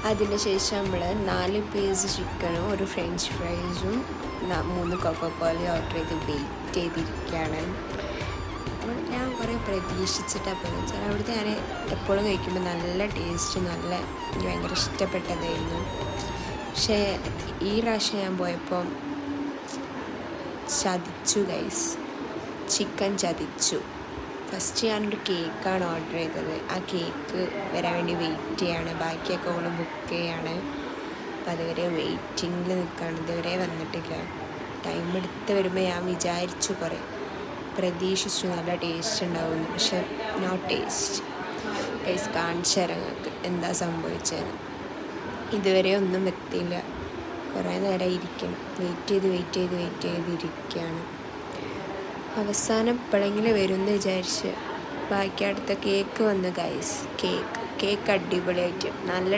അതിന് ശേഷം നമ്മൾ 4 പീസ് ചിക്കനും ഒരു ഫ്രഞ്ച് ഫ്രൈസും 3 കൊക്കോക്കോലയും ഓർഡർ ചെയ്ത് വെയിറ്റ് ചെയ്തിരിക്കുകയാണ്. ഞാൻ കുറേ പ്രതീക്ഷിച്ചിട്ടാണ് പോയത് വെച്ചാൽ അവിടുത്തെ ഞാൻ എപ്പോഴും കഴിക്കുമ്പോൾ നല്ല ടേസ്റ്റ്, എനിക്ക് ഭയങ്കര ഇഷ്ടപ്പെട്ടതായിരുന്നു. പക്ഷേ ഈ പ്രാവശ്യം ഞാൻ പോയപ്പോൾ ചതിച്ചു ഗൈസ്, ചിക്കൻ ചതിച്ചു. ഫസ്റ്റ് ഞാനൊരു കേക്കാണ് ഓർഡർ ചെയ്തത്. ആ കേക്ക് വരാൻ വേണ്ടി വെയിറ്റ് ചെയ്യാണ്, ബാക്കിയൊക്കെ ഓൾ ബുക്ക് ചെയ്യാണ്. അപ്പം അതുവരെ വെയിറ്റിങ്ങിൽ നിൽക്കുകയാണ്, ഇതുവരെ വന്നിട്ടില്ല. ടൈം എടുത്ത് വരുമ്പോൾ ഞാൻ വിചാരിച്ചു, കുറേ പ്രതീക്ഷിച്ചു നല്ല ടേസ്റ്റ് ഉണ്ടാവുമെന്ന്. പക്ഷെ നോ ടേസ്റ്റ്. ടേസ്റ്റ് കാണിച്ചു തരാം നിങ്ങൾക്ക് എന്താ സംഭവിച്ചത്. ഇതുവരെ ഒന്നും എത്തിയില്ല. കുറേ നേരം ഇരിക്കണം, വെയിറ്റ് ചെയ്തിരിക്കുകയാണ്. അവസാനം എപ്പോഴെങ്കിലും വരുമെന്ന് വിചാരിച്ച് ബാക്കി അടുത്ത കേക്ക് വന്നു ഗൈസ്. കേക്ക് അടിപൊളിയായിട്ട് നല്ല